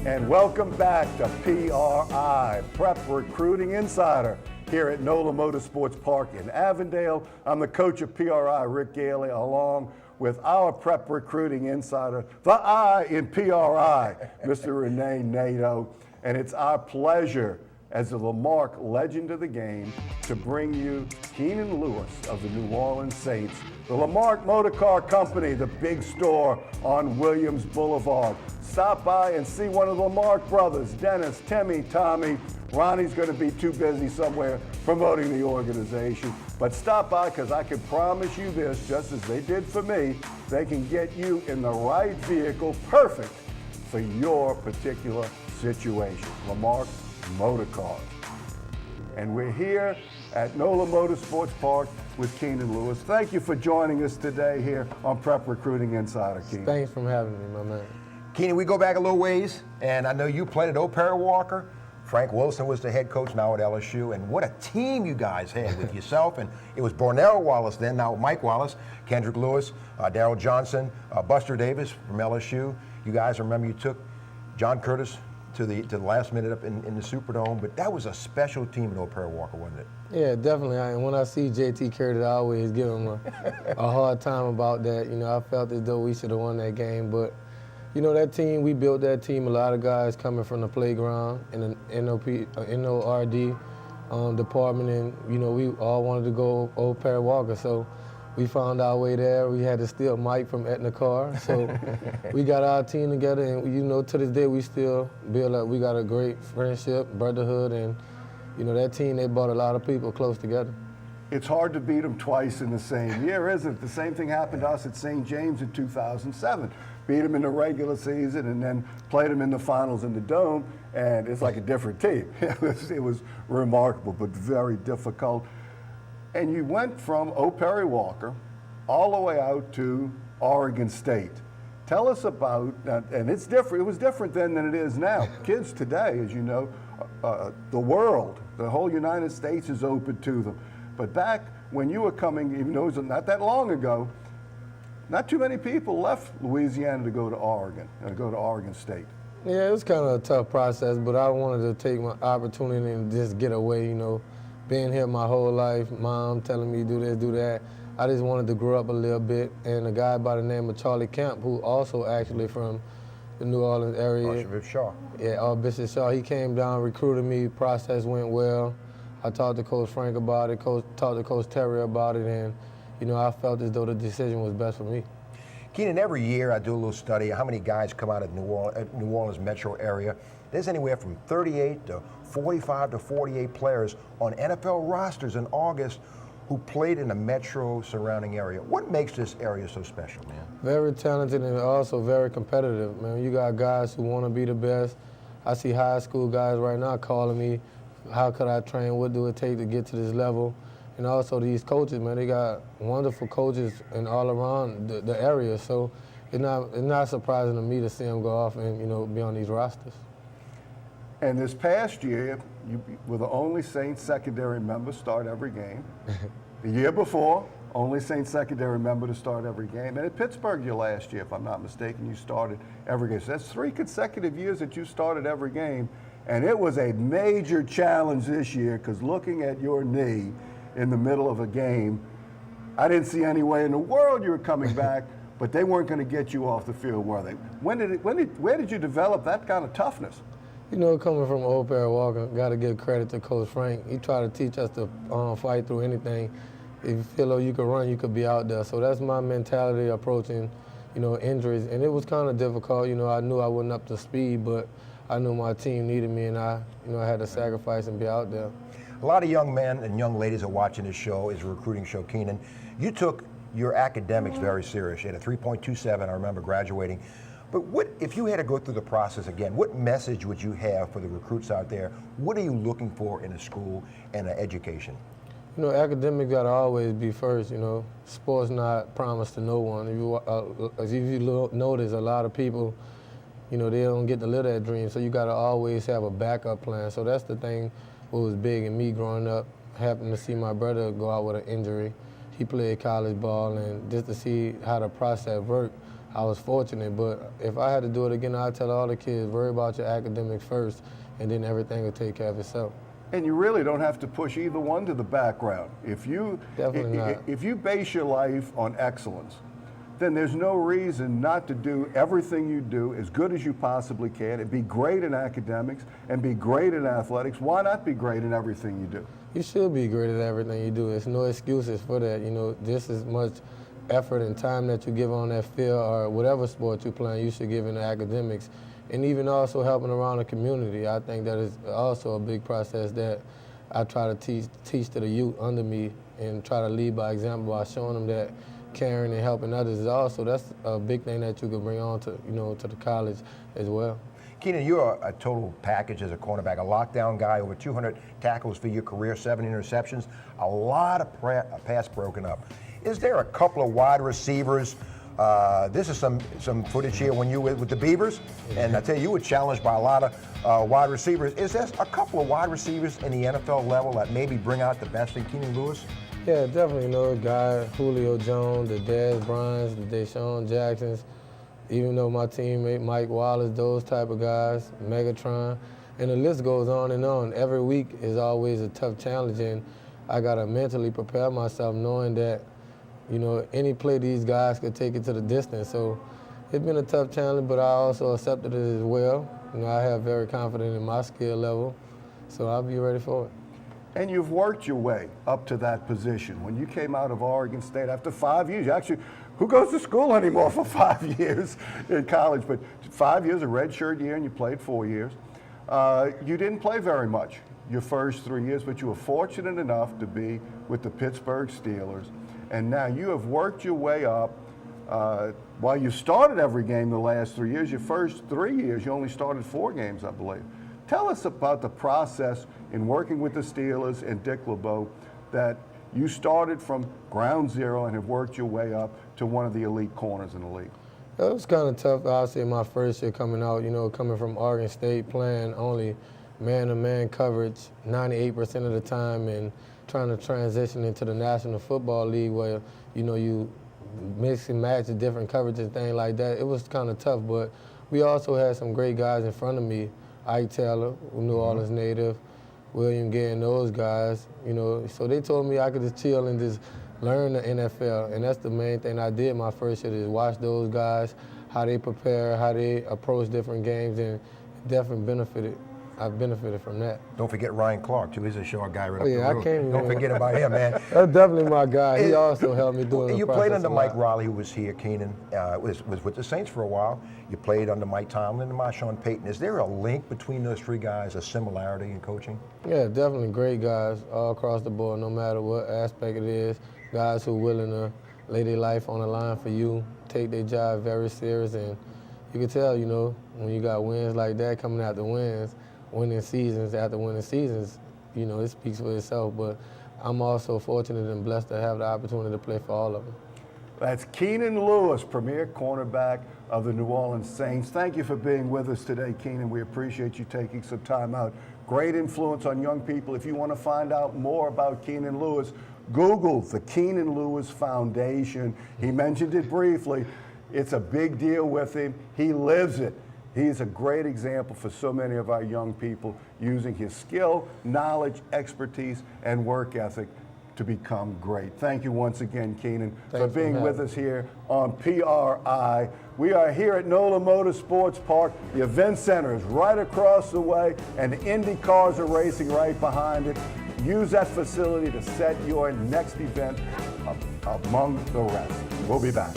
And welcome back to PRI, Prep Recruiting Insider, here at NOLA Motorsports Park in Avondale. I'm the coach of PRI, Rick Gailey, along with our Prep Recruiting Insider, the I in PRI, Mr. Renee Nato. And it's our pleasure as the Lamarck legend of the game to bring you Keenan Lewis of the New Orleans Saints, the Lamarck Motor Car Company, the big store on Williams Boulevard. Stop by and see one of the Lamarck brothers, Dennis, Timmy, Tommy. Ronnie's going to be too busy somewhere promoting the organization. But stop by, because I can promise you this, just as they did for me, they can get you in the right vehicle, perfect for your particular situation. Lamarck Motor Cars. And we're here at NOLA Motorsports Park with Keenan Lewis. Thank you for joining us today here on Prep Recruiting Insider, Keenan. Thanks for having me, my man. Keenan, we go back a little ways, and I know you played at O'Perry Walker. Frank Wilson was the head coach now at LSU, and what a team you guys had with yourself. And it was Bornell Wallace then, now Mike Wallace, Kendrick Lewis, Darrell Johnson, Buster Davis from LSU. You guys remember you took John Curtis to the last minute up in the Superdome, but that was a special team at O'Perry Walker, wasn't it? Yeah, definitely. And when I see JT Curtis, I always give him a hard time about that. You know, I felt as though we should have won that game, but you know, that team, we built that team, a lot of guys coming from the playground and the NORD department, and, you know, we all wanted to go O'Perry Walker, so we found our way there. We had to steal Mike from Etna Car, so we got our team together, and, you know, to this day, we still build up. We got a great friendship, brotherhood, and, you know, that team, they brought a lot of people close together. It's hard to beat them twice in the same year, isn't it? The same thing happened to us at St. James in 2007. Beat them in the regular season and then played them in the finals in the Dome, and it's like a different team. It was remarkable, but very difficult. And you went from O'Perry Walker all the way out to Oregon State. Tell us about, and it's different. It was different then than it is now. Kids today, as you know, the world, the whole United States is open to them. But back when you were coming, even though it was not that long ago, not too many people left Louisiana to go to Oregon, go to Oregon State. Yeah, it was kind of a tough process, but I wanted to take my opportunity and just get away, you know. Being here my whole life, mom telling me do this, do that. I just wanted to grow up a little bit, and a guy by the name of Charlie Kemp, who also actually from the New Orleans area. Archbishop Shaw. Yeah, Archbishop Shaw. He came down, recruited me, process went well. I talked to Coach Frank about it, talked to Coach Terry about it, and you know, I felt as though the decision was best for me. Keenan, every year I do a little study of how many guys come out of New Orleans metro area. There's anywhere from 38 to 45 to 48 players on NFL rosters in August who played in the metro surrounding area. What makes this area so special, man? Very talented and also very competitive, man. You got guys who want to be the best. I see high school guys right now calling me, how could I train, what do it take to get to this level? And also these coaches, man, they got wonderful coaches and all around the area. So it's not surprising to me to see them go off and, you know, be on these rosters. And this past year, you were the only Saints secondary member to start every game. The year before, only Saints secondary member to start every game. And at Pittsburgh, your last year, if I'm not mistaken, you started every game. So that's 3 consecutive years that you started every game. And it was a major challenge this year, because looking at your knee in the middle of a game, I didn't see any way in the world you were coming back, but they weren't going to get you off the field, were they? Where did you develop that kind of toughness? You know, coming from O'Perry Walker, got to give credit to Coach Frank. He tried to teach us to fight through anything. If you feel like you could run, you could be out there. So that's my mentality approaching, you know, injuries. And it was kind of difficult. You know, I knew I wasn't up to speed, but I knew my team needed me, and I had to sacrifice and be out there. A lot of young men and young ladies are watching this show. It's a recruiting show, Keenan. You took your academics very serious. You had a 3.27, I remember graduating. But what, if you had to go through the process again, what message would you have for the recruits out there? What are you looking for in a school and an education? You know, academics got to always be first, you know. Sports not promised to no one. If you notice, a lot of people, you know, they don't get to live that dream, so you got to always have a backup plan. So that's the thing what was big in me growing up, happened to see my brother go out with an injury. He played college ball, and just to see how the process worked, I was fortunate. But if I had to do it again, I'd tell all the kids, worry about your academics first, and then everything will take care of itself. And you really don't have to push either one to the background. If you base your life on excellence, then there's no reason not to do everything you do as good as you possibly can and be great in academics and be great in athletics. Why not be great in everything you do? You should be great at everything you do. There's no excuses for that. You know, just as much effort and time that you give on that field or whatever sport you're playing, you should give in the academics. And even also helping around the community. I think that is also a big process that I try to teach to the youth under me and try to lead by example by showing them that caring and helping others is also, that's a big thing that you can bring on to, you know, to the college as well. Keenan, you're a total package as a cornerback, a lockdown guy, over 200 tackles for your career, 7 interceptions, a lot of pass broken up. Is there a couple of wide receivers? This is some footage here when you were with the Beavers, and I tell you, you were challenged by a lot of wide receivers. Is there a couple of wide receivers in the NFL level that maybe bring out the best in Keenan Lewis? Yeah, definitely. You know, a guy, Julio Jones, the Dez Bryans, the Deshaun Jacksons, even though my teammate Mike Wallace, those type of guys, Megatron, and the list goes on and on. Every week is always a tough challenge, and I got to mentally prepare myself knowing that, you know, any play these guys could take it to the distance. So it's been a tough challenge, but I also accepted it as well. You know, I have very confidence in my skill level, so I'll be ready for it. And you've worked your way up to that position. When you came out of Oregon State after 5 years, actually, who goes to school anymore for 5 years in college? But 5 years, a redshirt year, and you played 4 years. You didn't play very much your first 3 years, but you were fortunate enough to be with the Pittsburgh Steelers. And now you have worked your way up. While you started every game the last 3 years, your first 3 years, you only started 4 games, I believe. Tell us about the process in working with the Steelers and Dick LeBeau, that you started from ground zero and have worked your way up to one of the elite corners in the league. It was kind of tough, obviously, my first year coming out, you know, coming from Oregon State, playing only man-to-man coverage 98% of the time and trying to transition into the National Football League where, you know, you mix and match the different coverage and things like that. It was kind of tough, but we also had some great guys in front of me. Ike Taylor, New Orleans native, William Gay, and those guys, you know, so they told me I could just chill and just learn the NFL, and that's the main thing I did my first year, is watch those guys, how they prepare, how they approach different games, and definitely I've benefited from that. Don't forget Ryan Clark, too. He's a short guy right up the road. Don't forget about him, man. That's definitely my guy. He also helped me through the You process played under a Mike lot. Riley, who was here, Keenan, was with the Saints for a while. You played under Mike Tomlin and Marshawn Payton. Is there a link between those three guys, a similarity in coaching? Yeah, definitely great guys all across the board, no matter what aspect it is. Guys who are willing to lay their life on the line for you, take their job very serious, and you can tell, you know, when you got wins like that coming out the wins, winning seasons after winning seasons, you know, it speaks for itself. But I'm also fortunate and blessed to have the opportunity to play for all of them. That's Keenan Lewis, premier cornerback of the New Orleans Saints. Thank you for being with us today, Keenan. We appreciate you taking some time out. Great influence on young people. If you want to find out more about Keenan Lewis, Google the Keenan Lewis Foundation. He mentioned it briefly. It's a big deal with him. He lives it. He's a great example for so many of our young people, using his skill, knowledge, expertise, and work ethic to become great. Thank you once again, Keenan, for being with us here on PRI. We are here at NOLA Motorsports Park. The event center is right across the way, and the Indy cars are racing right behind it. Use that facility to set your next event among the rest. We'll be back.